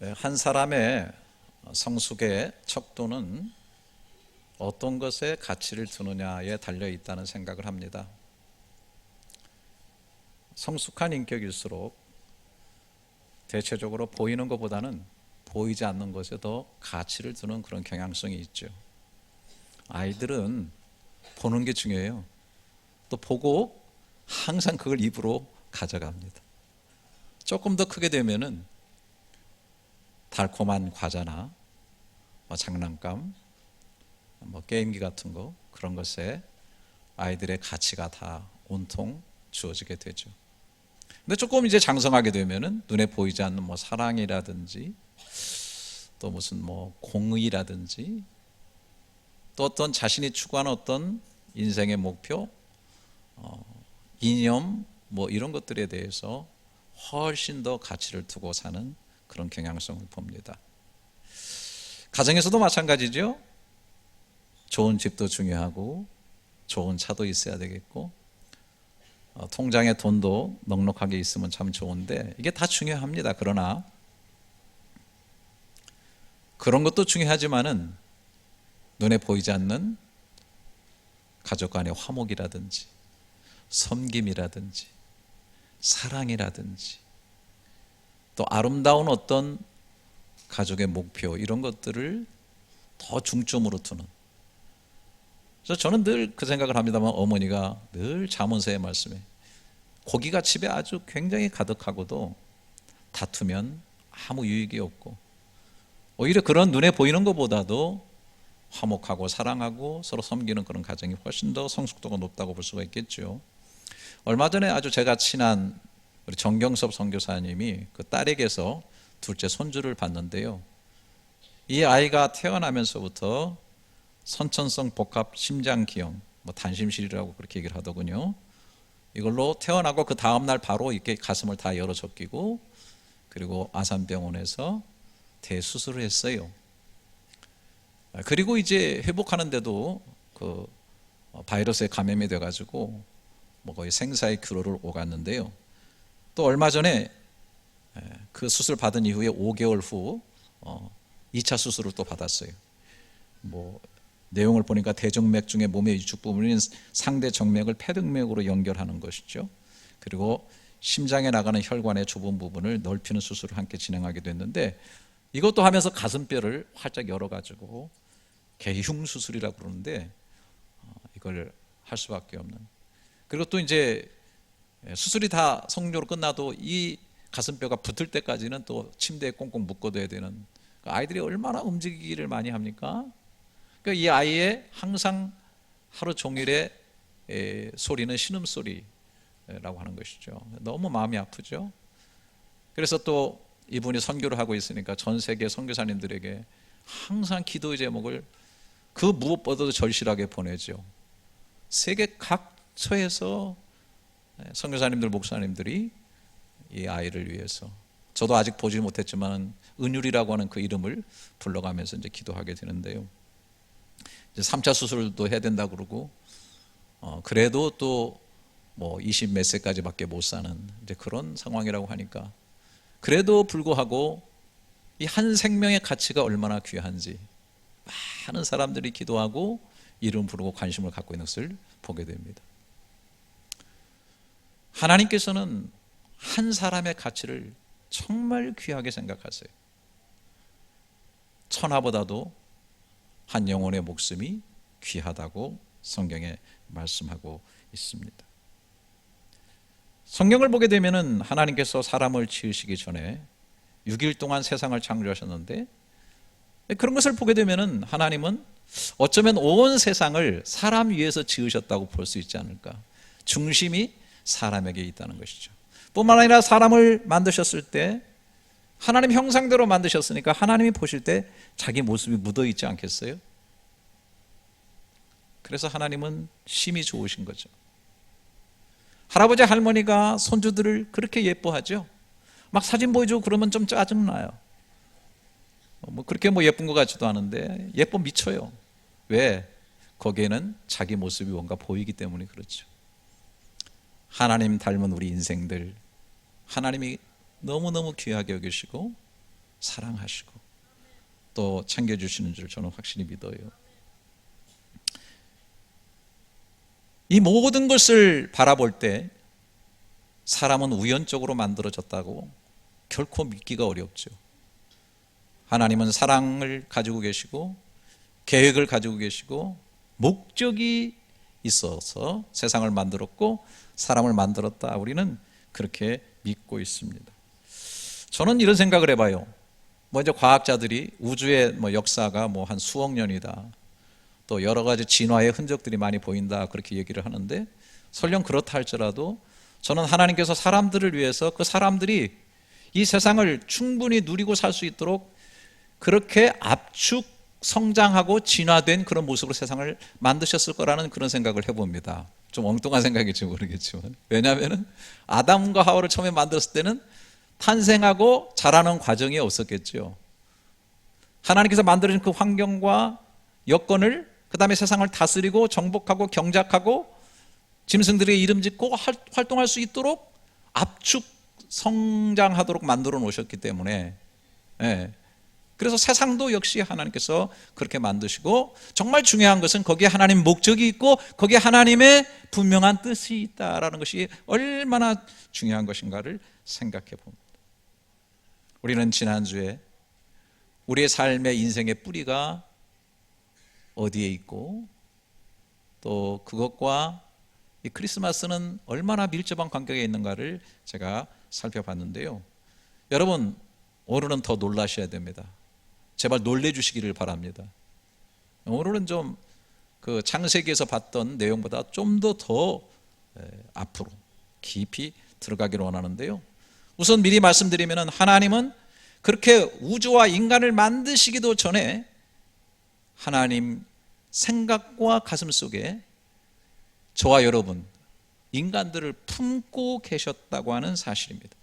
한 사람의 성숙의 척도는 어떤 것에 가치를 두느냐에 달려 있다는 생각을 합니다. 성숙한 인격일수록 대체적으로 보이는 것보다는 보이지 않는 것에 더 가치를 두는 그런 경향성이 있죠. 아이들은 보는 게 중요해요. 또 보고 항상 그걸 입으로 가져갑니다. 조금 더 크게 되면은 달콤한 과자나 장난감, 게임기 같은 거, 그런 것에 아이들의 가치가 다 온통 주어지게 되죠. 근데 조금 이제 장성하게 되면은 눈에 보이지 않는 사랑이라든지 또 무슨 공의라든지 또 어떤 자신이 추구하는 어떤 인생의 목표, 이념 이런 것들에 대해서 훨씬 더 가치를 두고 사는 그런 경향성을 봅니다. 가정에서도 마찬가지죠. 좋은 집도 중요하고 좋은 차도 있어야 되겠고 통장에 돈도 넉넉하게 있으면 참 좋은데 이게 다 중요합니다. 그러나 그런 것도 중요하지만은 눈에 보이지 않는 가족 간의 화목이라든지 섬김이라든지 사랑이라든지 또 아름다운 어떤 가족의 목표, 이런 것들을 더 중점으로 두는, 그래서 저는 늘 그 생각을 합니다만, 어머니가 늘 잠언서의 말씀에 고기가 집에 아주 굉장히 가득하고도 다투면 아무 유익이 없고 오히려 그런 눈에 보이는 것보다도 화목하고 사랑하고 서로 섬기는 그런 가정이 훨씬 더 성숙도가 높다고 볼 수가 있겠죠. 얼마 전에 아주 제가 친한 우리 정경섭 선교사님이 그 딸에게서 둘째 손주를 봤는데요, 이 아이가 태어나면서부터 선천성 복합 심장기형, 단심실이라고 그렇게 얘기를 하더군요. 이걸로 태어나고 그 다음날 바로 이렇게 가슴을 다 열어 적기고 그리고 아산병원에서 대수술을 했어요. 그리고 이제 회복하는데도 그 바이러스에 감염이 돼가지고 거의 생사의 기로를 오갔는데요. 또 얼마 전에 그 수술 받은 이후에 5개월 후 2차 수술을 또 받았어요. 내용을 보니까 대정맥 중에 몸의 위축 부분인 상대 정맥을 폐등맥으로 연결하는 것이죠. 그리고 심장에 나가는 혈관의 좁은 부분을 넓히는 수술을 함께 진행하게 됐는데, 이것도 하면서 가슴뼈를 활짝 열어가지고 개흉 수술이라고 그러는데 이걸 할 수밖에 없는. 그리고 또 이제 수술이 다 성공적으로 끝나도 이 가슴뼈가 붙을 때까지는 또 침대에 꽁꽁 묶어둬야 되는, 아이들이 얼마나 움직이기를 많이 합니까? 그러니까 이 아이의 항상 하루 종일의 소리는 신음소리라고 하는 것이죠. 너무 마음이 아프죠. 그래서 또 이분이 선교를 하고 있으니까 전 세계 선교사님들에게 항상 기도의 제목을 그 무엇보다도 절실하게 보내죠. 세계 각처에서 선교사님들, 목사님들이 이 아이를 위해서, 저도 아직 보지 못했지만 은율이라고 하는 그 이름을 불러가면서 이제 기도하게 되는데요. 이제 3차 수술도 해야 된다 그러고 그래도 또 20 몇 세까지밖에 못 사는 이제 그런 상황이라고 하니까, 그래도 불구하고 이 한 생명의 가치가 얼마나 귀한지 많은 사람들이 기도하고 이름 부르고 관심을 갖고 있는 것을 보게 됩니다. 하나님께서는 한 사람의 가치를 정말 귀하게 생각하세요. 천하보다도 한 영혼의 목숨이 귀하다고 성경에 말씀하고 있습니다. 성경을 보게 되면은 하나님께서 사람을 지으시기 전에 6일 동안 세상을 창조하셨는데, 그런 것을 보게 되면은 하나님은 어쩌면 온 세상을 사람 위해서 지으셨다고 볼 수 있지 않을까. 중심이 사람에게 있다는 것이죠. 뿐만 아니라 사람을 만드셨을 때 하나님 형상대로 만드셨으니까 하나님이 보실 때 자기 모습이 묻어 있지 않겠어요? 그래서 하나님은 심히 좋으신 거죠. 할아버지 할머니가 손주들을 그렇게 예뻐하죠. 막 사진 보여주고 그러면 좀 짜증나요. 그렇게 예쁜 것 같지도 않은데 예뻐 미쳐요. 왜? 거기에는 자기 모습이 뭔가 보이기 때문에 그렇죠. 하나님 닮은 우리 인생들, 하나님이 너무너무 귀하게 여기시고 사랑하시고 또 챙겨주시는 줄 저는 확실히 믿어요. 이 모든 것을 바라볼 때 사람은 우연적으로 만들어졌다고 결코 믿기가 어렵죠. 하나님은 사랑을 가지고 계시고 계획을 가지고 계시고 목적이 있어서 세상을 만들었고 사람을 만들었다. 우리는 그렇게 믿고 있습니다. 저는 이런 생각을 해봐요. 먼저 과학자들이 우주의 역사가 한 수억 년이다. 또 여러 가지 진화의 흔적들이 많이 보인다. 그렇게 얘기를 하는데 설령 그렇다 할지라도 저는 하나님께서 사람들을 위해서 그 사람들이 이 세상을 충분히 누리고 살 수 있도록 그렇게 압축 성장하고 진화된 그런 모습으로 세상을 만드셨을 거라는 그런 생각을 해봅니다. 좀 엉뚱한 생각일지 모르겠지만, 왜냐하면 아담과 하와를 처음에 만들었을 때는 탄생하고 자라는 과정이 없었겠죠. 하나님께서 만들어진 그 환경과 여건을 그 다음에 세상을 다스리고 정복하고 경작하고 짐승들의 이름 짓고 활동할 수 있도록 압축 성장하도록 만들어 놓으셨기 때문에, 그래서 세상도 역시 하나님께서 그렇게 만드시고, 정말 중요한 것은 거기에 하나님 목적이 있고 거기에 하나님의 분명한 뜻이 있다라는 것이 얼마나 중요한 것인가를 생각해 봅니다. 우리는 지난주에 우리의 삶의 인생의 뿌리가 어디에 있고 또 그것과 이 크리스마스는 얼마나 밀접한 관계가 있는가를 제가 살펴봤는데요. 여러분, 오늘은 더 놀라셔야 됩니다. 제발 놀래주시기를 바랍니다. 오늘은 좀 그 창세기에서 봤던 내용보다 좀 더 앞으로 깊이 들어가기를 원하는데요. 우선 미리 말씀드리면 하나님은 그렇게 우주와 인간을 만드시기도 전에 하나님 생각과 가슴 속에 저와 여러분 인간들을 품고 계셨다고 하는 사실입니다.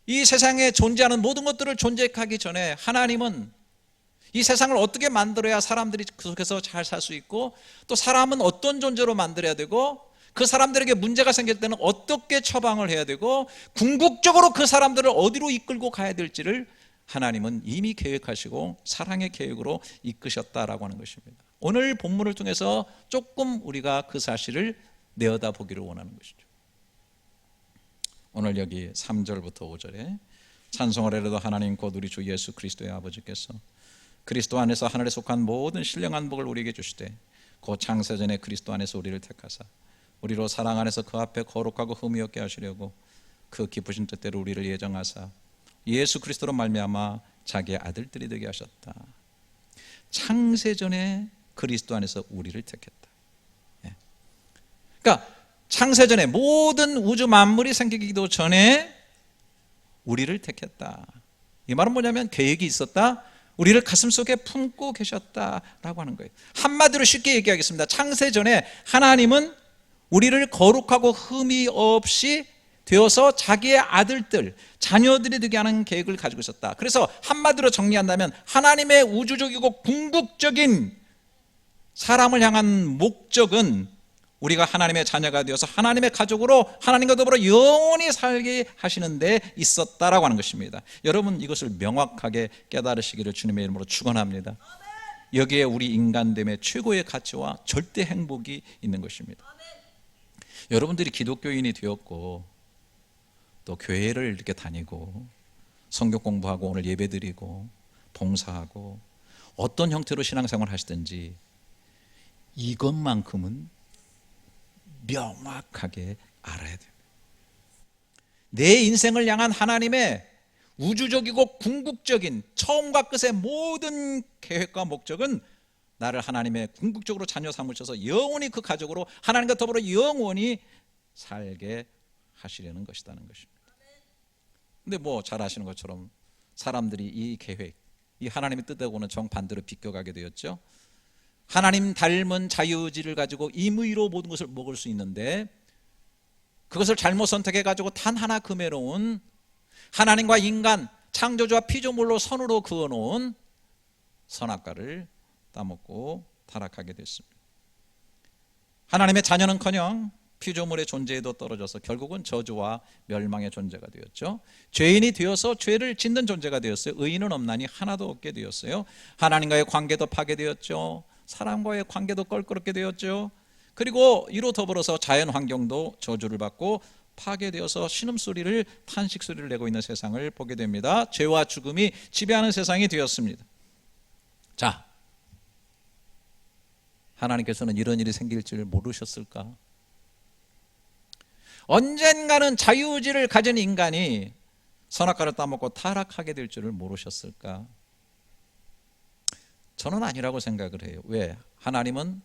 이 세상에 존재하는 모든 것들을 존재하기 전에 하나님은 이 세상을 어떻게 만들어야 사람들이 그 속에서 잘 살 수 있고, 또 사람은 어떤 존재로 만들어야 되고, 그 사람들에게 문제가 생길 때는 어떻게 처방을 해야 되고, 궁극적으로 그 사람들을 어디로 이끌고 가야 될지를 하나님은 이미 계획하시고 사랑의 계획으로 이끄셨다라고 하는 것입니다. 오늘 본문을 통해서 조금 우리가 그 사실을 내어다 보기를 원하는 것이죠. 오늘 여기 3절부터 5절에 찬송을 하려도 하나님 곧 우리 주 예수 그리스도의 아버지께서 그리스도 안에서 하늘에 속한 모든 신령한 복을 우리에게 주시되 곧 창세전에 그리스도 안에서 우리를 택하사 우리로 사랑 안에서 그 앞에 거룩하고 흠이 없게 하시려고 그 기쁘신 뜻대로 우리를 예정하사 예수 그리스도로 말미암아 자기의 아들들이 되게 하셨다. 창세전에 그리스도 안에서 우리를 택했다. 그러니까 창세전에 모든 우주 만물이 생기기도 전에 우리를 택했다. 이 말은 뭐냐면 계획이 있었다. 우리를 가슴속에 품고 계셨다라고 하는 거예요. 한마디로 쉽게 얘기하겠습니다. 창세전에 하나님은 우리를 거룩하고 흠이 없이 되어서 자기의 아들들, 자녀들이 되게 하는 계획을 가지고 있었다. 그래서 한마디로 정리한다면 하나님의 우주적이고 궁극적인 사람을 향한 목적은 우리가 하나님의 자녀가 되어서 하나님의 가족으로 하나님과 더불어 영원히 살게 하시는 데 있었다라고 하는 것입니다. 여러분, 이것을 명확하게 깨달으시기를 주님의 이름으로 축원합니다. 여기에 우리 인간됨의 최고의 가치와 절대 행복이 있는 것입니다. 여러분들이 기독교인이 되었고 또 교회를 이렇게 다니고 성경 공부하고 오늘 예배드리고 봉사하고 어떤 형태로 신앙생활을 하시든지 이것만큼은 명확하게 알아야 됩니다. 내 인생을 향한 하나님의 우주적이고 궁극적인 처음과 끝의 모든 계획과 목적은 나를 하나님의 궁극적으로 자녀 삼으셔서 영원히 그 가족으로 하나님과 더불어 영원히 살게 하시려는 것이라는 것입니다. 근데 잘 아시는 것처럼 사람들이 이 계획, 이 하나님의 뜻하고는 정반대로 비껴가게 되었죠. 하나님 닮은 자유의지를 가지고 임의로 모든 것을 먹을 수 있는데 그것을 잘못 선택해가지고 단 하나 금해놓은 하나님과 인간, 창조주와 피조물로 선으로 그어놓은 선악과를 따먹고 타락하게 됐습니다. 하나님의 자녀는커녕 피조물의 존재에도 떨어져서 결국은 저주와 멸망의 존재가 되었죠. 죄인이 되어서 죄를 짓는 존재가 되었어요. 의인은 없나니 하나도 없게 되었어요. 하나님과의 관계도 파괴되었죠. 사람과의 관계도 껄끄럽게 되었죠. 그리고 이로 더불어서 자연 환경도 저주를 받고 파괴되어서 신음소리를, 탄식소리를 내고 있는 세상을 보게 됩니다. 죄와 죽음이 지배하는 세상이 되었습니다. 자, 하나님께서는 이런 일이 생길 줄 모르셨을까? 언젠가는 자유의지를 가진 인간이 선악과를 따먹고 타락하게 될 줄을 모르셨을까? 저는 아니라고 생각을 해요. 왜? 하나님은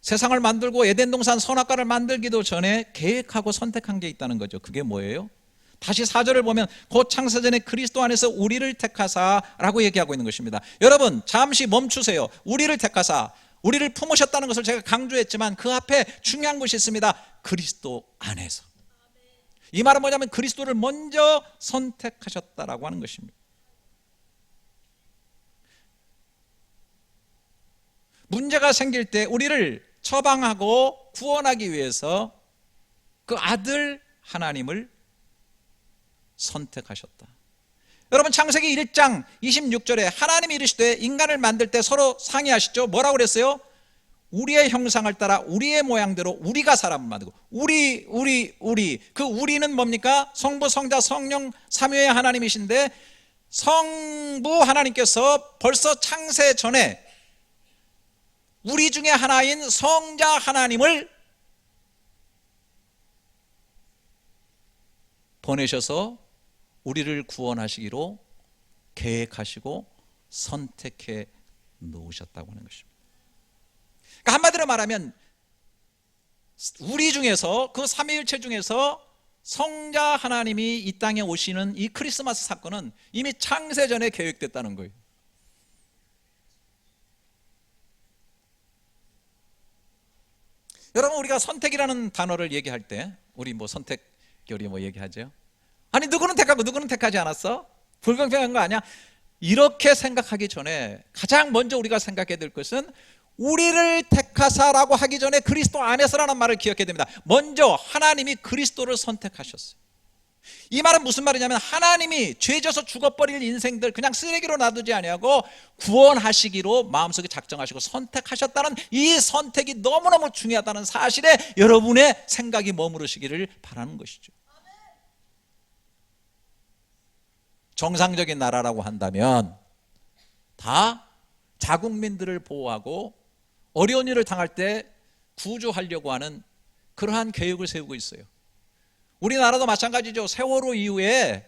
세상을 만들고 에덴 동산 선악과를 만들기도 전에 계획하고 선택한 게 있다는 거죠. 그게 뭐예요? 다시 4절을 보면 곧 창세전에 그리스도 안에서 우리를 택하사라고 얘기하고 있는 것입니다. 여러분 잠시 멈추세요. 우리를 택하사, 우리를 품으셨다는 것을 제가 강조했지만 그 앞에 중요한 것이 있습니다. 그리스도 안에서. 이 말은 뭐냐면 그리스도를 먼저 선택하셨다라고 하는 것입니다. 문제가 생길 때 우리를 처방하고 구원하기 위해서 그 아들 하나님을 선택하셨다. 여러분 창세기 1장 26절에 하나님이 이르시되 인간을 만들 때 서로 상의하시죠. 뭐라고 그랬어요? 우리의 형상을 따라 우리의 모양대로 우리가 사람을 만들고, 우리 그 우리는 뭡니까? 성부 성자 성령 삼위의 하나님이신데 성부 하나님께서 벌써 창세 전에 우리 중에 하나인 성자 하나님을 보내셔서 우리를 구원하시기로 계획하시고 선택해 놓으셨다고 하는 것입니다. 그러니까 한마디로 말하면 우리 중에서, 그 삼위일체 중에서 성자 하나님이 이 땅에 오시는 이 크리스마스 사건은 이미 창세전에 계획됐다는 거예요. 여러분 우리가 선택이라는 단어를 얘기할 때 우리 뭐 선택결이 뭐 얘기하죠. 아니 누구는 택하고 누구는 택하지 않았어? 불공평한 거 아니야? 이렇게 생각하기 전에 가장 먼저 우리가 생각해야 될 것은 우리를 택하사라고 하기 전에 그리스도 안에서라는 말을 기억해야 됩니다. 먼저 하나님이 그리스도를 선택하셨어요. 이 말은 무슨 말이냐면 하나님이 죄져서 죽어버릴 인생들 그냥 쓰레기로 놔두지 아니하고 구원하시기로 마음속에 작정하시고 선택하셨다는 이 선택이 너무너무 중요하다는 사실에 여러분의 생각이 머무르시기를 바라는 것이죠. 정상적인 나라라고 한다면 다 자국민들을 보호하고 어려운 일을 당할 때 구조하려고 하는 그러한 계획을 세우고 있어요. 우리나라도 마찬가지죠. 세월호 이후에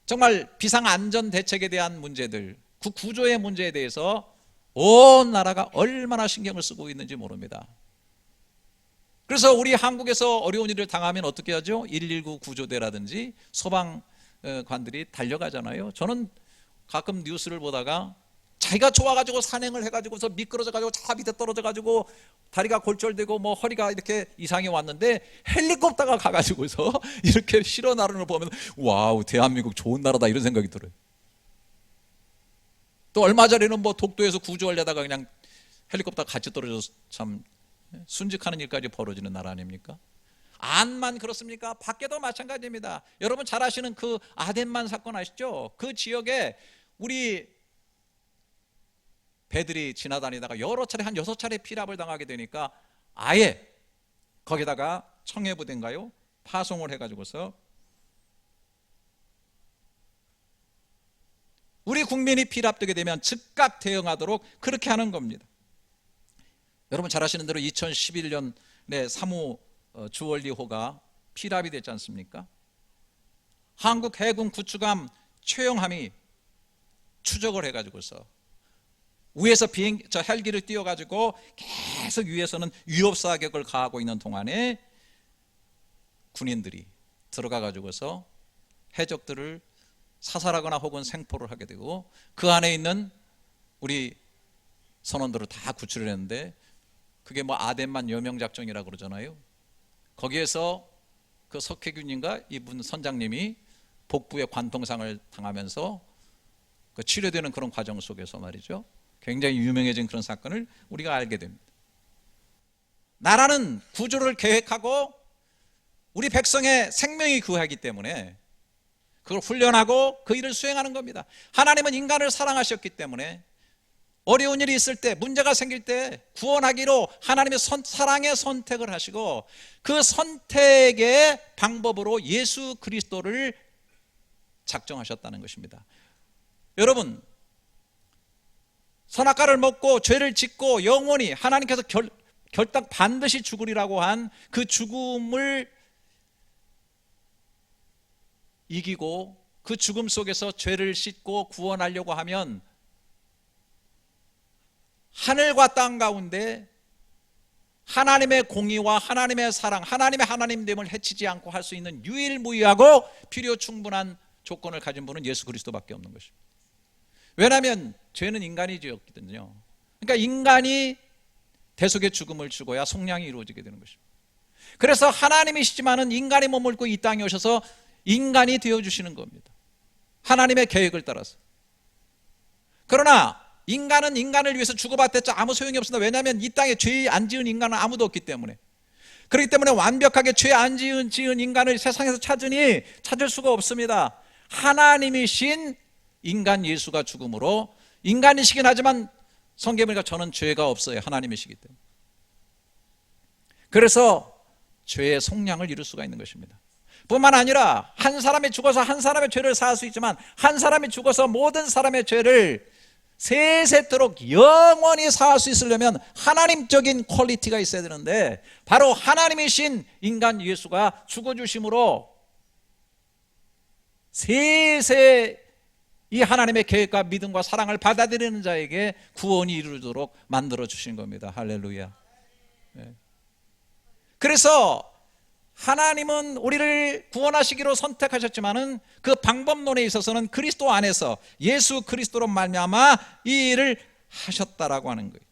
정말 비상안전대책에 대한 문제들, 그 구조의 문제에 대해서 온 나라가 얼마나 신경을 쓰고 있는지 모릅니다. 그래서 우리 한국에서 어려운 일을 당하면 어떻게 하죠? 119 구조대라든지 소방관들이 달려가잖아요. 저는 가끔 뉴스를 보다가 자기가 좋아가지고 산행을 해가지고서 미끄러져가지고 저 밑에 떨어져가지고 다리가 골절되고 뭐 허리가 이렇게 이상이 왔는데 헬리콥터가 가가지고서 이렇게 실어 나르는 걸 보면 와우, 대한민국 좋은 나라다 이런 생각이 들어요. 또 얼마 전에는 뭐 독도에서 구조하려다가 그냥 헬리콥터가 같이 떨어져서 참 순직하는 일까지 벌어지는 나라 아닙니까? 안만 그렇습니까? 밖에도 마찬가지입니다. 여러분 잘 아시는 그 아덴만 사건 아시죠? 그 지역에 우리 배들이 지나다니다가 여러 차례 한 6차례 피랍을 당하게 되니까 아예 거기다가 청해부대인가요? 파송을 해가지고서 우리 국민이 피랍되게 되면 즉각 대응하도록 그렇게 하는 겁니다. 여러분 잘 아시는 대로 2011년에 사무 주월리호가 피랍이 됐지 않습니까? 한국 해군 구축함 최영함이 추적을 해가지고서 위에서 헬기를 띄워가지고 계속 위에서는 위협 사격을 가하고 있는 동안에 군인들이 들어가가지고서 해적들을 사살하거나 혹은 생포를 하게 되고 그 안에 있는 우리 선원들을 다 구출을 했는데 그게 뭐 아덴만 여명작전이라고 그러잖아요. 거기에서 그 석혜균인가 이분 선장님이 복부에 관통상을 당하면서 그 치료되는 그런 과정 속에서 말이죠. 굉장히 유명해진 그런 사건을 우리가 알게 됩니다. 나라는 구조를 계획하고 우리 백성의 생명이 구하기 때문에 그걸 훈련하고 그 일을 수행하는 겁니다. 하나님은 인간을 사랑하셨기 때문에 어려운 일이 있을 때, 문제가 생길 때 구원하기로 하나님의 사랑의 선택을 하시고 그 선택의 방법으로 예수 그리스도를 작정하셨다는 것입니다. 여러분, 선악과를 먹고 죄를 짓고 영원히 하나님께서 결단 반드시 죽으리라고 한 그 죽음을 이기고 그 죽음 속에서 죄를 씻고 구원하려고 하면 하늘과 땅 가운데 하나님의 공의와 하나님의 사랑, 하나님의 하나님됨을 해치지 않고 할 수 있는 유일무이하고 필요 충분한 조건을 가진 분은 예수 그리스도밖에 없는 것입니다. 왜냐하면 죄는 인간이 지었거든요. 그러니까 인간이 대속의 죽음을 죽어야 속량이 이루어지게 되는 것입니다. 그래서 하나님이시지만은 인간의 몸을 입고 이 땅에 오셔서 인간이 되어주시는 겁니다. 하나님의 계획을 따라서. 그러나 인간은 인간을 위해서 주고받았자 아무 소용이 없습니다. 왜냐하면 이 땅에 죄 안 지은 인간은 아무도 없기 때문에. 그렇기 때문에 완벽하게 죄 안 지은 인간을 세상에서 찾을 수가 없습니다. 하나님이신 인간 예수가 죽음으로, 인간이시긴 하지만 성경에 보니까 저는 죄가 없어요. 하나님이시기 때문에. 그래서 죄의 속량을 이룰 수가 있는 것입니다. 뿐만 아니라 한 사람이 죽어서 한 사람의 죄를 사할 수 있지만 한 사람이 죽어서 모든 사람의 죄를 세세토록 영원히 사할 수 있으려면 하나님적인 퀄리티가 있어야 되는데 바로 하나님이신 인간 예수가 죽어주심으로 세세 이 하나님의 계획과 믿음과 사랑을 받아들이는 자에게 구원이 이루도록 만들어 주신 겁니다. 할렐루야. 그래서 하나님은 우리를 구원하시기로 선택하셨지만은 그 방법론에 있어서는 그리스도 안에서 예수 그리스도로 말미암아 이 일을 하셨다라고 하는 거예요.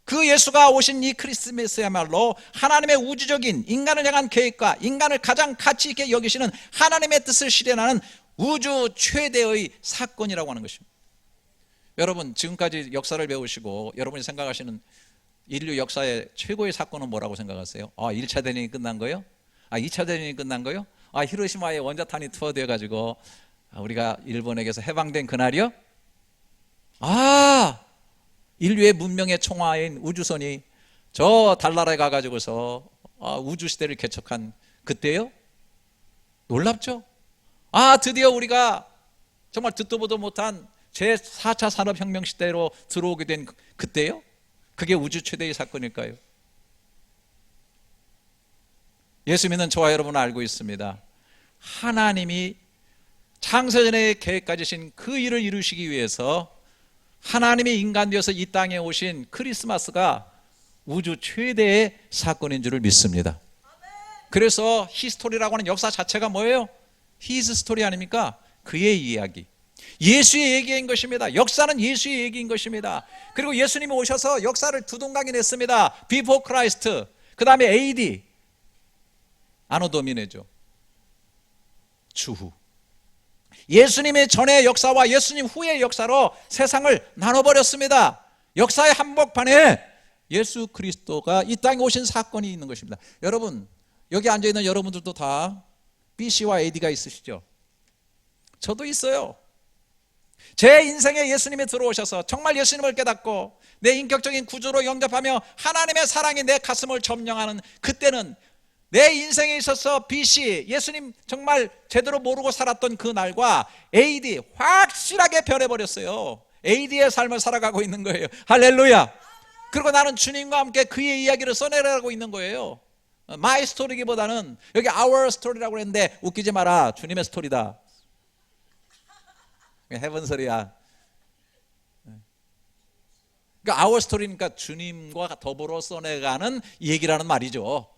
그 예수가 오신 이 크리스마스야말로 하나님의 우주적인 인간을 향한 계획과 인간을 가장 가치 있게 여기시는 하나님의 뜻을 실현하는 우주 최대의 사건이라고 하는 것입니다. 여러분, 지금까지 역사를 배우시고 여러분이 생각하시는 인류 역사의 최고의 사건은 뭐라고 생각하세요? 1차 대전이 끝난 거요? 2차 대전이 끝난 거요? 히로시마에 원자탄이 투하되어 가지고 우리가 일본에게서 해방된 그날이요? 인류의 문명의 총화인 우주선이 저 달나라에 가가지고서 우주시대를 개척한 그때요? 놀랍죠? 드디어 우리가 정말 듣도 보도 못한 제4차 산업혁명 시대로 들어오게 된 그때요? 그게 우주 최대의 사건일까요? 예수 믿는 저와 여러분은 알고 있습니다. 하나님이 창세전에 계획 가지신 그 일을 이루시기 위해서 하나님이 인간 되어서 이 땅에 오신 크리스마스가 우주 최대의 사건인 줄을 믿습니다. 그래서 히스토리라고 하는 역사 자체가 뭐예요? 히스 스토리 아닙니까? 그의 이야기, 예수의 얘기인 것입니다. 역사는 예수의 얘기인 것입니다. 그리고 예수님이 오셔서 역사를 두 동강이 냈습니다. Before Christ, 그 다음에 AD, 아노 도미네죠. 주후. 예수님의 전의 역사와 예수님 후의 역사로 세상을 나눠버렸습니다. 역사의 한복판에 예수 그리스도가 이 땅에 오신 사건이 있는 것입니다. 여러분, 여기 앉아있는 여러분들도 다 BC와 AD가 있으시죠? 저도 있어요. 제 인생에 예수님이 들어오셔서 정말 예수님을 깨닫고 내 인격적인 구조로 영접하며 하나님의 사랑이 내 가슴을 점령하는 그때는 내 인생에 있어서 BC, 예수님 정말 제대로 모르고 살았던 그 날과 AD 확실하게 변해버렸어요. AD의 삶을 살아가고 있는 거예요. 할렐루야. 그리고 나는 주님과 함께 그의 이야기를 써내려가고 있는 거예요. My 스토리기보다는 여기 our 스토리라고 했는데 웃기지 마라, 주님의 스토리다. 해본 소리야. 그러니까 our 스토리니까 주님과 더불어 써내가는 얘기라는 말이죠.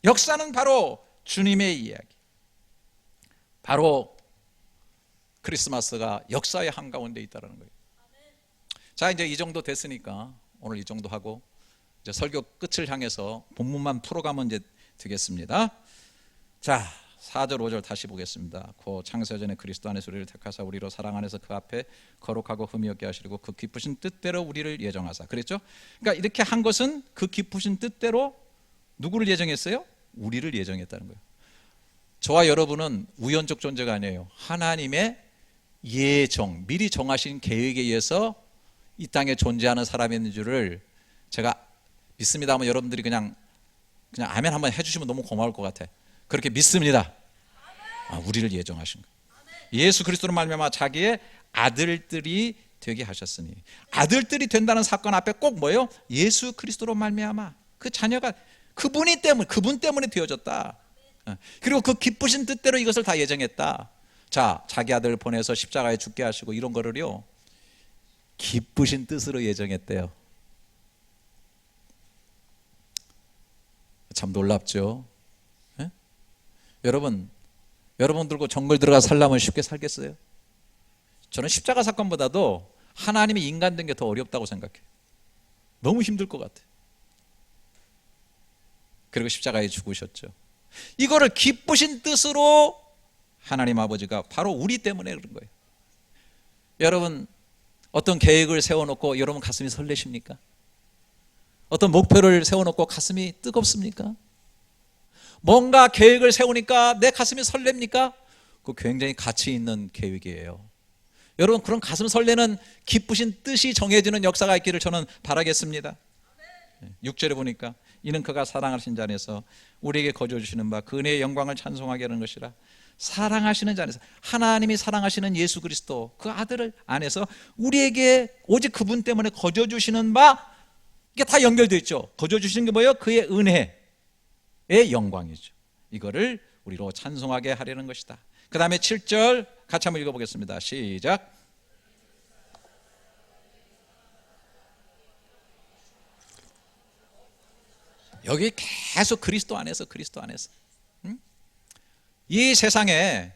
역사는 바로 주님의 이야기, 바로 크리스마스가 역사의 한가운데 있다는 거예요. 자, 이제 이 정도 됐으니까 오늘 이 정도 하고 이제 설교 끝을 향해서 본문만 풀어가면 이제 되겠습니다. 자, 4절 5절 다시 보겠습니다. 고 창세전에 그리스도 안에서 우리를 택하사 우리로 사랑 안에서 그 앞에 거룩하고 흠이 없게 하시려고 그 기쁘신 뜻대로 우리를 예정하사. 그랬죠? 그러니까 이렇게 한 것은 그 기쁘신 뜻대로 누구를 예정했어요? 우리를 예정했다는 거예요. 저와 여러분은 우연적 존재가 아니에요. 하나님의 예정, 미리 정하신 계획에 의해서 이 땅에 존재하는 사람인 줄을 제가 믿습니다 하면 여러분들이 그냥 아멘 한번 해주시면 너무 고마울 것 같아. 그렇게 믿습니다. 우리를 예정하신 거예요. 예수 그리스도로 말미암아 자기의 아들들이 되게 하셨으니. 아들들이 된다는 사건 앞에 꼭 뭐예요? 예수 그리스도로 말미암아 그 자녀가 그분 때문에 되어졌다. 그리고 그 기쁘신 뜻대로 이것을 다 예정했다. 자, 자기 아들을 보내서 십자가에 죽게 하시고 이런 거를요 기쁘신 뜻으로 예정했대요. 참 놀랍죠. 예? 여러분 들고 정글 들어가 살려면 쉽게 살겠어요? 저는 십자가 사건보다도 하나님이 인간 된 게 더 어렵다고 생각해요. 너무 힘들 것 같아요. 그리고 십자가에 죽으셨죠. 이거를 기쁘신 뜻으로 하나님 아버지가 바로 우리 때문에 그런 거예요. 여러분 어떤 계획을 세워놓고 여러분 가슴이 설레십니까? 어떤 목표를 세워놓고 가슴이 뜨겁습니까? 뭔가 계획을 세우니까 내 가슴이 설렙니까? 그거 굉장히 가치 있는 계획이에요. 여러분 그런 가슴 설레는 기쁘신 뜻이 정해지는 역사가 있기를 저는 바라겠습니다. 6절에 보니까 이는 그가 사랑하신 자 안에서 우리에게 거저 주시는 바 그 은혜의 영광을 찬송하게 하는 것이라. 사랑하시는 자 안에서 하나님이 사랑하시는 예수 그리스도 그 아들을 안에서 우리에게 오직 그분 때문에 거저 주시는 바 이게 다 연결되어 있죠. 거저 주시는 게 뭐예요? 그의 은혜의 영광이죠. 이거를 우리로 찬송하게 하려는 것이다. 그 다음에 7절 같이 한번 읽어보겠습니다. 시작. 여기 계속 그리스도 안에서 이 세상에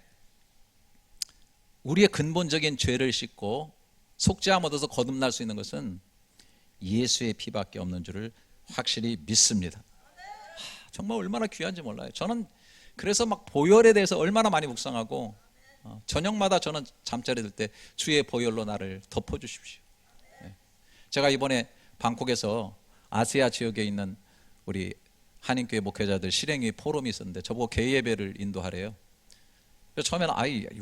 우리의 근본적인 죄를 씻고 속죄함 얻어서 거듭날 수 있는 것은 예수의 피밖에 없는 줄을 확실히 믿습니다. 정말 얼마나 귀한지 몰라요. 저는 그래서 막 보혈에 대해서 얼마나 많이 묵상하고 저녁마다 저는 잠자리 들 때 주의 보혈로 나를 덮어주십시오. 제가 이번에 방콕에서 아시아 지역에 있는 우리 한인교회 목회자들 실행위 포럼이 있었는데 저보고 개예배를 인도하래요. 그래서 처음에는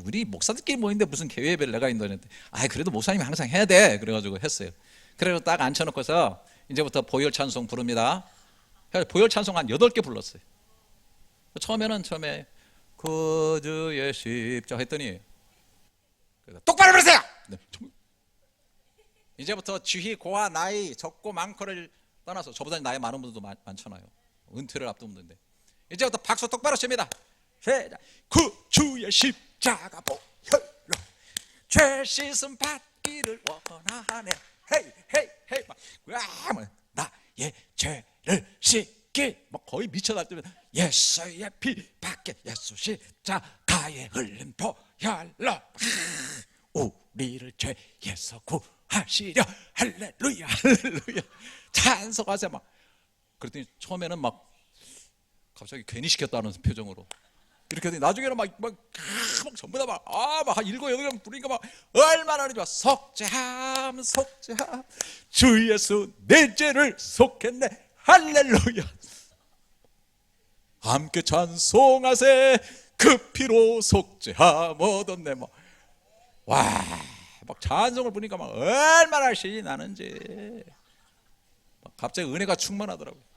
우리 목사들끼리 모이는데 무슨 개예배를 내가 인도하는데 그래도 목사님이 항상 해야 돼 그래가지고 했어요. 그래서 딱 앉혀놓고서 이제부터 보혈 찬송 부릅니다. 보혈 찬송 한 8개 불렀어요. 처음에 그 주의 십자 했더니 똑바로 부르세요. 이제부터 지휘 고하 나이 적고 많고를 떠나서 저보다 나이 많은 분들도 많잖아요. 은퇴를 앞둔 분인데 이제부터 박수 똑바로 칩니다. 그 주의 십자가 보혈로 죄 씻음 받기를 원하네. 헤이 나의 죄를 씻기 거의 미쳐 날때면 예수의 피밖에 예수 십자가에 흘린 보혈로 우리를 죄에서 구하시려 할렐루야 찬송하세요. 그랬더니 처음에는 갑자기 괜히 시켰다는 표정으로 이렇게 하더니 나중에는 막 전부 다 한 7, 8명 부르니까 얼마나 좋아. 속죄함 주 예수 내 죄를 속했네 할렐루야. 함께 찬송하세 그 피로 속죄함 얻었네. 찬송을 부르니까 얼마나 신이 나는지 갑자기 은혜가 충만하더라고요.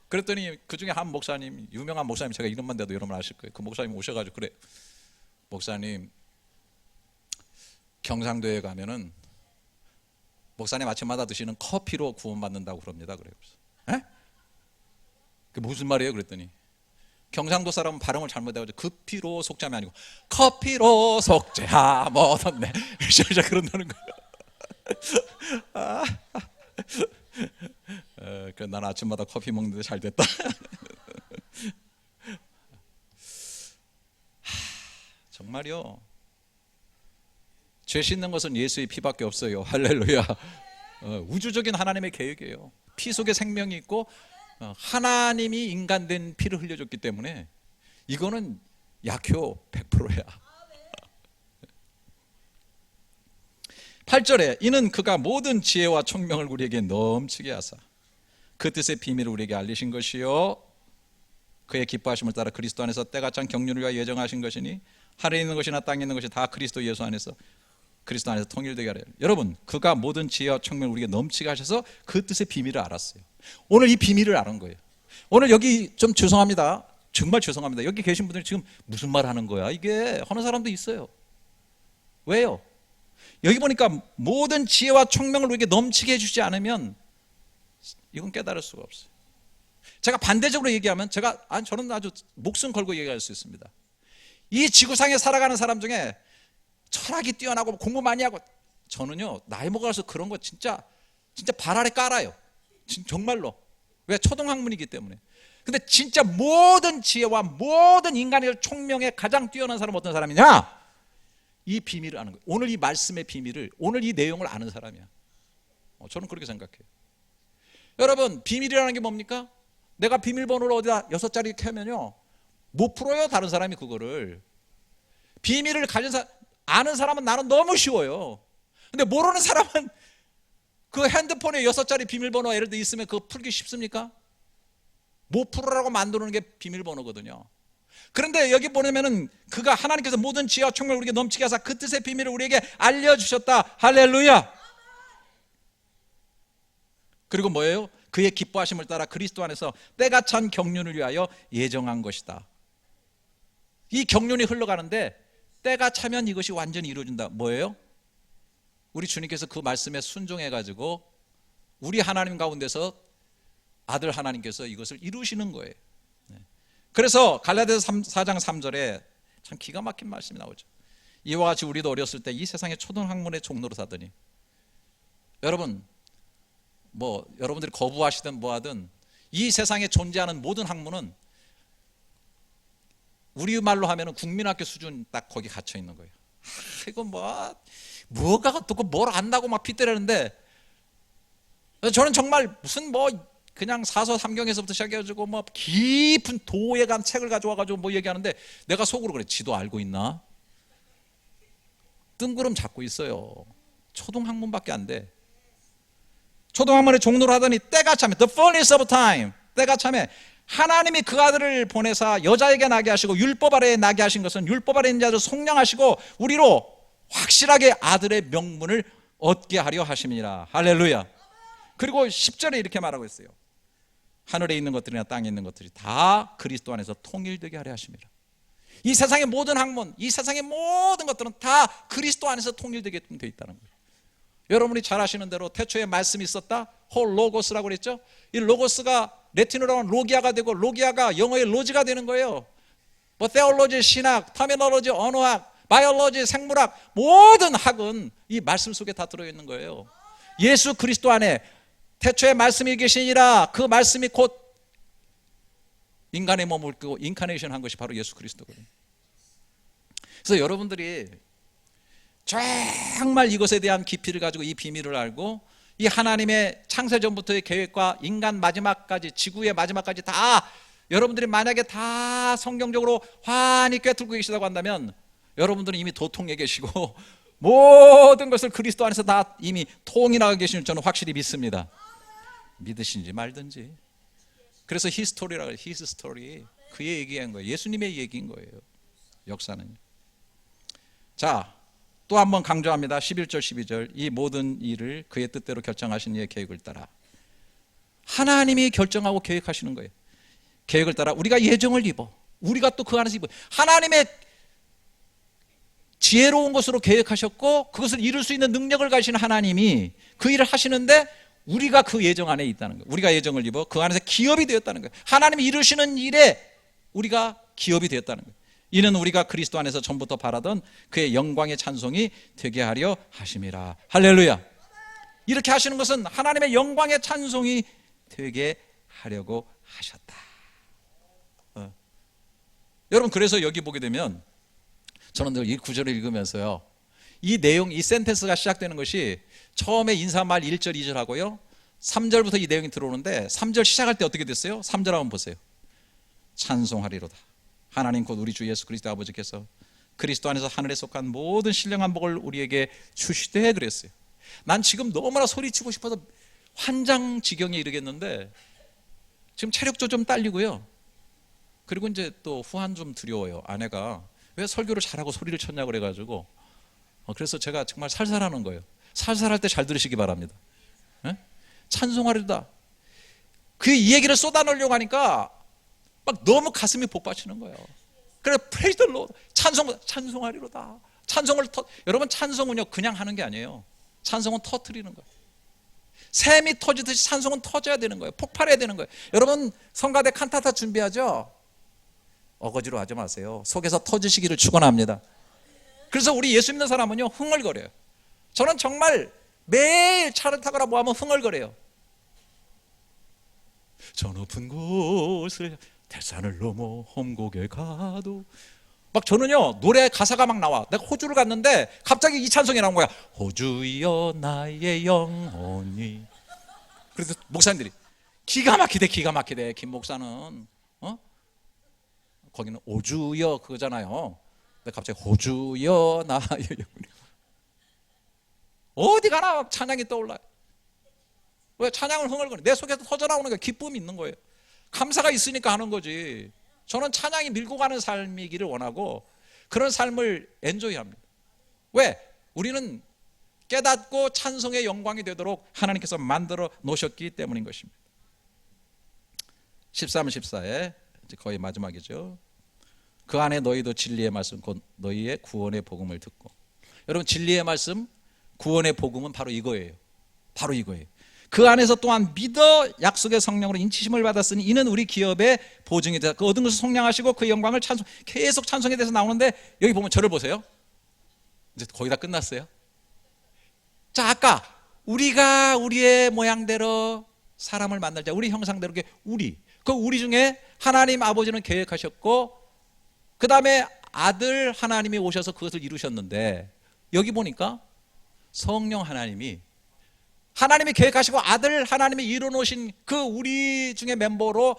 그랬더니 그 중에 한 목사님, 유명한 목사님, 제가 이름만 대도 여러분 아실 거예요. 그 목사님 오셔가지고 그래, 목사님 경상도에 가면은 목사님 아침마다 드시는 커피로 구원받는다고 그럽니다. 그래요. 에? 그게 무슨 말이에요? 그랬더니 경상도 사람은 발음을 잘못해가지고 급피로 속죄함이 아니고 커피로 속죄함 얻었네. 진짜 그런다는 거예요. 난 아침마다 커피 먹는데 잘 됐다. 정말요. 죄 씻는 것은 예수의 피밖에 없어요. 할렐루야. 우주적인 하나님의 계획이에요. 피 속에 생명이 있고 하나님이 인간된 피를 흘려줬기 때문에 이거는 약효 100%야. 8절에 이는 그가 모든 지혜와 총명을 우리에게 넘치게 하사 그 뜻의 비밀을 우리에게 알리신 것이요 그의 기뻐하심을 따라 그리스도 안에서 때가 찬 경륜을 위하여 예정하신 것이니 하늘에 있는 것이나 땅에 있는 것이 다 그리스도 예수 안에서 그리스도 안에서 통일되게 하려. 여러분, 그가 모든 지혜와 총명을 우리에게 넘치게 하셔서 그 뜻의 비밀을 알았어요. 오늘 이 비밀을 알은 거예요. 오늘 여기 좀 죄송합니다. 정말 죄송합니다. 여기 계신 분들이 지금 무슨 말 하는 거야 이게 하는 사람도 있어요. 왜요? 여기 보니까 모든 지혜와 총명을 우리에게 넘치게 해주지 않으면 이건 깨달을 수가 없어요. 제가 반대적으로 얘기하면 저는 아주 목숨 걸고 얘기할 수 있습니다. 이 지구상에 살아가는 사람 중에 철학이 뛰어나고 공부 많이 하고, 저는요 나이 먹어서 그런 거 진짜 발 아래 깔아요. 정말로. 왜? 초등학문이기 때문에. 근데 진짜 모든 지혜와 모든 인간의 총명에 가장 뛰어난 사람은 어떤 사람이냐? 이 비밀을 아는 거예요. 오늘 이 말씀의 비밀을, 오늘 이 내용을 아는 사람이야. 저는 그렇게 생각해요. 여러분, 비밀이라는 게 뭡니까? 내가 비밀번호를 어디다 6자리 이렇게 하면요 못 풀어요, 다른 사람이 그거를. 비밀을 아는 사람은 나는 너무 쉬워요. 근데 모르는 사람은 그 핸드폰에 6자리 비밀번호 예를 들어 있으면 그거 풀기 쉽습니까? 못 풀으라고 만드는 게 비밀번호거든요. 그런데 여기 보내면은 그가 하나님께서 모든 지혜와 총명을 우리에게 넘치게 하사 그 뜻의 비밀을 우리에게 알려주셨다. 할렐루야. 그리고 뭐예요? 그의 기뻐하심을 따라 그리스도 안에서 때가 찬 경륜을 위하여 예정한 것이다. 이 경륜이 흘러가는데 때가 차면 이것이 완전히 이루어진다. 뭐예요? 우리 주님께서 그 말씀에 순종해가지고 우리 하나님 가운데서 아들 하나님께서 이것을 이루시는 거예요. 그래서 갈라디아서 4장 3절에 참 기가 막힌 말씀이 나오죠. 이와 같이 우리도 어렸을 때 이 세상의 초등학문의 종로로 사더니, 여러분 여러분들이 거부하시든 뭐하든 이 세상에 존재하는 모든 학문은 우리말로 하면은 국민학교 수준 딱 거기 갇혀 있는 거예요. 이거 뭐가 어떻고 뭘 안다고 막 핏대라는데, 저는 정말 무슨 그냥 사서 삼경에서부터 시작해가지고 깊은 도에 간 책을 가져와가지고 얘기하는데 내가 속으로 그래, 지도 알고 있나? 뜬구름 잡고 있어요. 초등학문밖에 안 돼. 초등학문에 종로를 하더니 때가 차면 the fullness of time, 때가 차면 하나님이 그 아들을 보내사 여자에게 나게 하시고 율법 아래에 나게 하신 것은 율법 아래 있는 자를 속량하시고 우리로 확실하게 아들의 명분을 얻게 하려 하심이니라. 할렐루야. 그리고 10절에 이렇게 말하고 있어요. 하늘에 있는 것들이나 땅에 있는 것들이 다 그리스도 안에서 통일되게 하려 하심이라. 이 세상의 모든 학문, 이 세상의 모든 것들은 다 그리스도 안에서 통일되게끔 되어 있다는 거예요. 여러분이 잘 아시는 대로 태초에 말씀이 있었다. 홀 로고스라고 그랬죠. 이 로고스가 레틴어로 하면 로기아가 되고 로기아가 영어의 로지가 되는 거예요. 테올로지, 신학, 터미놀로지, 언어학, 바이올로지, 생물학, 모든 학은 이 말씀 속에 다 들어있는 거예요. 예수 그리스도 안에 태초에 말씀이 계시니라, 그 말씀이 곧 인간의 몸을 입고 인카네이션 한 것이 바로 예수 그리스도거든요. 그래서 여러분들이 정말 이것에 대한 깊이를 가지고 이 비밀을 알고 이 하나님의 창세전부터의 계획과 인간 마지막까지, 지구의 마지막까지 다 여러분들이 만약에 다 성경적으로 환히 꿰뚫고 계시다고 한다면 여러분들은 이미 도통에 계시고 모든 것을 그리스도 안에서 다 이미 통일하고 계시는 저는 확실히 믿습니다. 믿으신지 말든지. 그래서 히스토리라고 해요. 히스 스토리. 그의 얘기한 거예요. 예수님의 얘기인 거예요. 역사는. 자, 또 한 번 강조합니다. 11절 12절. 이 모든 일을 그의 뜻대로 결정하신 이의 계획을 따라. 하나님이 결정하고 계획하시는 거예요. 계획을 따라 우리가 예정을 입어. 우리가 또 그 안에서 입어. 하나님의 지혜로운 것으로 계획하셨고 그것을 이룰 수 있는 능력을 가지신 하나님이 그 일을 하시는데 우리가 그 예정 안에 있다는 거예요. 우리가 예정을 입어 그 안에서 기업이 되었다는 거예요. 하나님이 이루시는 일에 우리가 기업이 되었다는 거예요. 이는 우리가 그리스도 안에서 전부터 바라던 그의 영광의 찬송이 되게 하려 하심이라. 할렐루야. 이렇게 하시는 것은 하나님의 영광의 찬송이 되게 하려고 하셨다. 여러분, 그래서 여기 보게 되면 저는 늘 이 구절을 읽으면서요, 이 내용, 이 센텐스가 시작되는 것이 처음에 인사말 1절 2절 하고요 3절부터 이 내용이 들어오는데 3절 시작할 때 어떻게 됐어요? 3절 한번 보세요. 찬송하리로다. 하나님 곧 우리 주 예수 그리스도 아버지께서 그리스도 안에서 하늘에 속한 모든 신령한 복을 우리에게 주시되 그랬어요. 난 지금 너무나 소리치고 싶어서 환장지경에 이르겠는데 지금 체력도 좀 딸리고요. 그리고 이제 또 후한 좀 두려워요. 아내가 왜 설교를 잘하고 소리를 쳤냐 그래가지고 그래서 제가 정말 살살하는 거예요. 살살할 때 잘 들으시기 바랍니다. 예? 찬송하리다. 이 얘기를 쏟아내려고 하니까 막 너무 가슴이 복받치는 거예요. 그래, praise the Lord. 찬송하리로다. 여러분, 찬송은요 그냥 하는 게 아니에요. 찬송은 터뜨리는 거예요. 샘이 터지듯이 찬송은 터져야 되는 거예요. 폭발해야 되는 거예요. 여러분, 성가대 칸타타 준비하죠? 어거지로 하지 마세요. 속에서 터지시기를 축원합니다. 그래서 우리 예수 믿는 사람은요 흥얼거려요. 저는 정말 매일 차를 타거나 뭐 하면 흥얼거려요. 저 높은 곳을 대산을 넘어 험곡에 가도 막 저는요 노래 가사가 막 나와. 내가 호주를 갔는데 갑자기 이 찬송이 나온 거야. 호주여 나의 영혼이. 그래서 목사님들이 기가 막히대. 김 목사는 거기는 오주여 그거잖아요. 근데 갑자기 호주여 나의 영혼이. 어디 가나 찬양이 떠올라요. 왜? 찬양을 흥얼거려. 내 속에서 터져나오는 게 기쁨이 있는 거예요. 감사가 있으니까 하는 거지. 저는 찬양이 밀고 가는 삶이기를 원하고 그런 삶을 엔조이합니다. 왜? 우리는 깨닫고 찬송의 영광이 되도록 하나님께서 만들어 놓으셨기 때문인 것입니다. 13, 14에 이제 거의 마지막이죠. 그 안에 너희도 진리의 말씀 곧 너희의 구원의 복음을 듣고. 여러분, 진리의 말씀, 구원의 복음은 바로 이거예요. 바로 이거예요. 그 안에서 또한 믿어 약속의 성령으로 인치심을 받았으니 이는 우리 기업의 보증이 되다. 그 얻은 것을 속량하시고 그 영광을 계속 찬송에 대해서 나오는데 여기 보면 저를 보세요. 이제 거의 다 끝났어요. 자, 아까 우리가 우리의 모양대로 사람을 만들자. 우리 형상대로. 그 우리 중에 하나님 아버지는 계획하셨고 그 다음에 아들 하나님이 오셔서 그것을 이루셨는데 여기 보니까 성령 하나님이 계획하시고 아들 하나님이 이루어놓으신 그 우리 중에 멤버로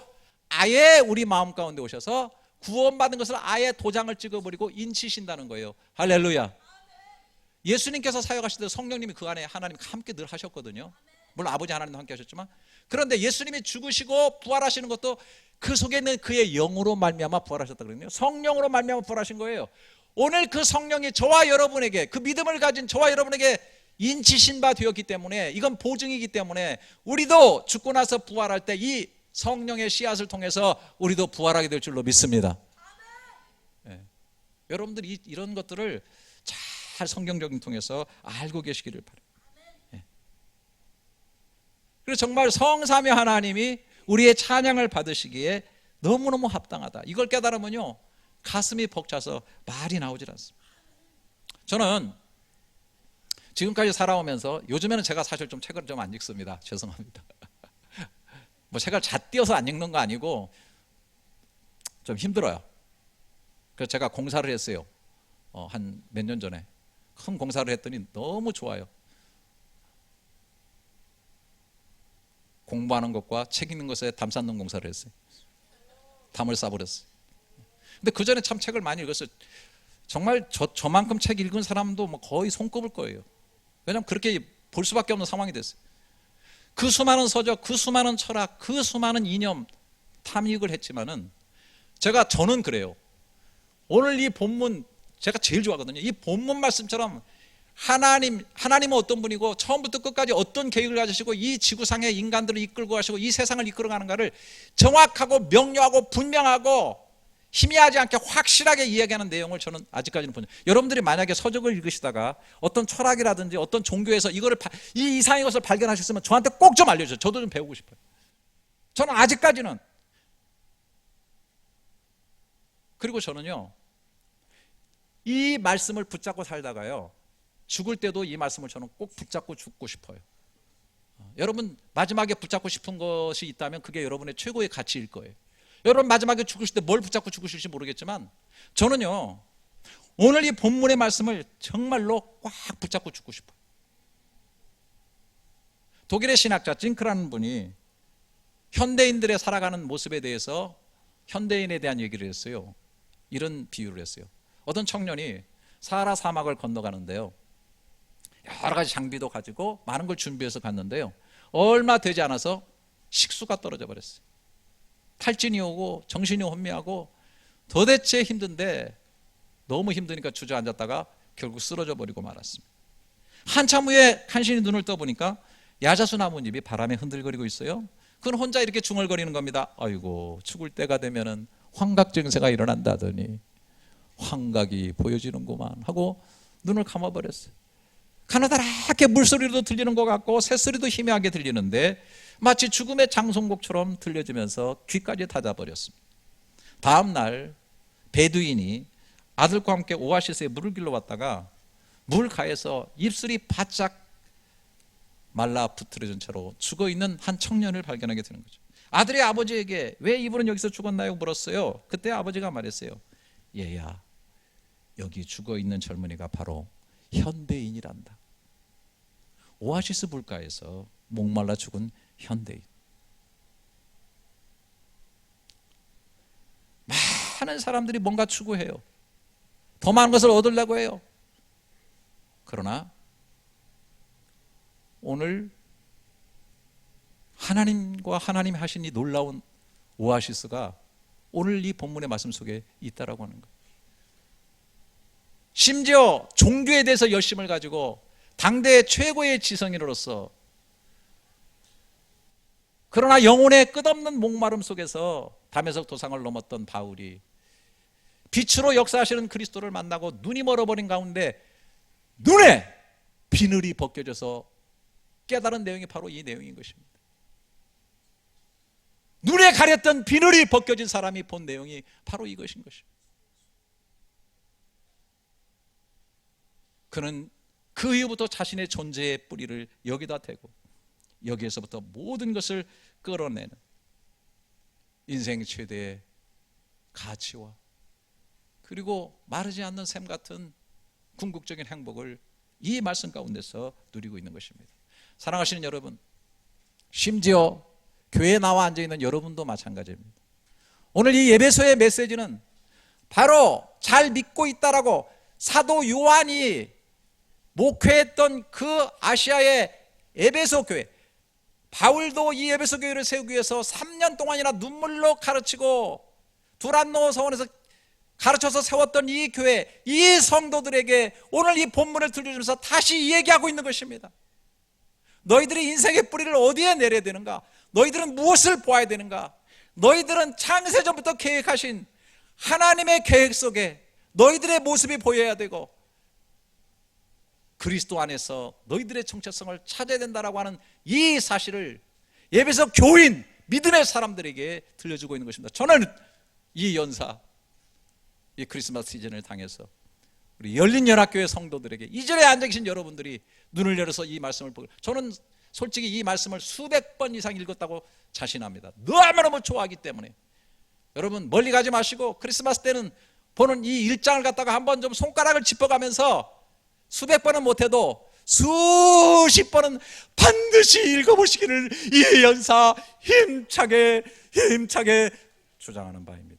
아예 우리 마음 가운데 오셔서 구원받은 것을 아예 도장을 찍어버리고 인치신다는 거예요. 할렐루야. 예수님께서 사역하실 때 성령님이 그 안에 하나님과 함께 늘 하셨거든요. 물론 아버지 하나님도 함께 하셨지만 그런데 예수님이 죽으시고 부활하시는 것도 그 속에 있는 그의 영으로 말미암아 부활하셨다 그러거든요. 성령으로 말미암아 부활하신 거예요. 오늘 그 성령이 저와 여러분에게, 그 믿음을 가진 저와 여러분에게 인치신 바 되었기 때문에, 이건 보증이기 때문에 우리도 죽고 나서 부활할 때 이 성령의 씨앗을 통해서 우리도 부활하게 될 줄로 믿습니다. 네. 여러분들이 이런 것들을 잘 성경적인 통해서 알고 계시기를 바랍니다. 네. 그래서 정말 성삼위 하나님이 우리의 찬양을 받으시기에 너무너무 합당하다. 이걸 깨달으면요 가슴이 벅차서 말이 나오질 않습니다. 저는 지금까지 살아오면서 요즘에는 제가 사실 좀 책을 좀 안 읽습니다. 죄송합니다. 뭐 책을 잣띄어서 안 읽는 거 아니고 좀 힘들어요. 그래서 제가 공사를 했어요. 한 몇 년 전에 큰 공사를 했더니 너무 좋아요. 공부하는 것과 책 읽는 것에 담 쌓는 공사를 했어요. 담을 쌓아버렸어요. 근데 그 전에 참 책을 많이 읽었어요. 정말 저만큼 책 읽은 사람도 뭐 거의 손꼽을 거예요. 왜냐하면 그렇게 볼 수밖에 없는 상황이 됐어요. 그 수많은 서적, 그 수많은 철학, 그 수많은 이념 탐닉을 했지만은 저는 그래요. 오늘 이 본문 제가 제일 좋아하거든요. 이 본문 말씀처럼 하나님은 어떤 분이고 처음부터 끝까지 어떤 계획을 가지시고 이 지구상의 인간들을 이끌고 가시고 이 세상을 이끌어 가는가를 정확하고 명료하고 분명하고 희미하지 않게 확실하게 이야기하는 내용을 저는 아직까지는 본. 여러분들이 만약에 서적을 읽으시다가 어떤 철학이라든지 어떤 종교에서 이 이상의 것을 발견하셨으면 저한테 꼭 좀 알려주세요. 저도 좀 배우고 싶어요. 저는 아직까지는. 그리고 저는요 이 말씀을 붙잡고 살다가요 죽을 때도 이 말씀을 저는 꼭 붙잡고 죽고 싶어요. 여러분 마지막에 붙잡고 싶은 것이 있다면 그게 여러분의 최고의 가치일 거예요. 여러분 마지막에 죽으실 때 뭘 붙잡고 죽으실지 모르겠지만 저는요 오늘 이 본문의 말씀을 정말로 꽉 붙잡고 죽고 싶어요. 독일의 신학자 징크라는 분이 현대인들의 살아가는 모습에 대해서 현대인에 대한 얘기를 했어요. 이런 비유를 했어요. 어떤 청년이 사하라 사막을 건너가는데요, 여러 가지 장비도 가지고 많은 걸 준비해서 갔는데요, 얼마 되지 않아서 식수가 떨어져 버렸어요. 탈진이 오고 정신이 혼미하고 도대체 힘든데 너무 힘드니까 주저앉았다가 결국 쓰러져 버리고 말았습니다. 한참 후에 간신히 눈을 떠보니까 야자수 나뭇잎이 바람에 흔들거리고 있어요. 그건 혼자 이렇게 중얼거리는 겁니다. 아이고, 죽을 때가 되면은 환각 증세가 일어난다더니 환각이 보여지는구만 하고 눈을 감아버렸어요. 가느다랗게 물소리도 들리는 것 같고 새소리도 희미하게 들리는데 마치 죽음의 장송곡처럼 들려지면서 귀까지 닫아버렸습니다. 다음 날 베두인이 아들과 함께 오아시스에 물을 길러 왔다가 물가에서 입술이 바짝 말라 부트러진 채로 죽어있는 한 청년을 발견하게 되는 거죠. 아들이 아버지에게 왜 이분은 여기서 죽었나요? 물었어요. 그때 아버지가 말했어요. 얘야, 여기 죽어있는 젊은이가 바로 현대인이란다. 오아시스 물가에서 목말라 죽은 현대인. 많은 사람들이 뭔가 추구해요. 더 많은 것을 얻으려고 해요. 그러나 오늘 하나님과 하나님이 하신 이 놀라운 오아시스가 오늘 이 본문의 말씀 속에 있다라고 하는 거예요. 심지어 종교에 대해서 열심을 가지고 당대 최고의 지성인으로서, 그러나 영혼의 끝없는 목마름 속에서 담에석 도상을 넘었던 바울이 빛으로 역사하시는 그리스도를 만나고 눈이 멀어버린 가운데 눈에 비늘이 벗겨져서 깨달은 내용이 바로 이 내용인 것입니다. 눈에 가렸던 비늘이 벗겨진 사람이 본 내용이 바로 이것인 것입니다. 그는 그 이후부터 자신의 존재의 뿌리를 여기다 대고 여기에서부터 모든 것을 끌어내는 인생 최대의 가치와 그리고 마르지 않는 샘 같은 궁극적인 행복을 이 말씀 가운데서 누리고 있는 것입니다. 사랑하시는 여러분, 심지어 교회에 나와 앉아있는 여러분도 마찬가지입니다. 오늘 이 에베소의 메시지는 바로 잘 믿고 있다라고 사도 요한이 목회했던 그 아시아의 에베소 교회, 바울도 이 에베소 교회를 세우기 위해서 3년 동안이나 눈물로 가르치고 두란노 서원에서 가르쳐서 세웠던 이 교회, 이 성도들에게 오늘 이 본문을 들려주면서 다시 얘기하고 있는 것입니다. 너희들이 인생의 뿌리를 어디에 내려야 되는가? 너희들은 무엇을 보아야 되는가? 너희들은 창세전부터 계획하신 하나님의 계획 속에 너희들의 모습이 보여야 되고 그리스도 안에서 너희들의 정체성을 찾아야 된다라고 하는 이 사실을 에베소 교인, 믿음의 사람들에게 들려주고 있는 것입니다. 저는 이 연사, 이 크리스마스 시즌을 당해서 우리 열린연합교회 성도들에게 이 자리에 앉아 계신 여러분들이 눈을 열어서 이 말씀을 보고, 저는 솔직히 이 말씀을 수백 번 이상 읽었다고 자신합니다. 너무너무 좋아하기 때문에. 여러분 멀리 가지 마시고 크리스마스 때는 보는 이 1장을 갖다가 한번 좀 손가락을 짚어가면서 수백 번은 못해도 수십 번은 반드시 읽어보시기를 이 연사 힘차게 주장하는 바입니다.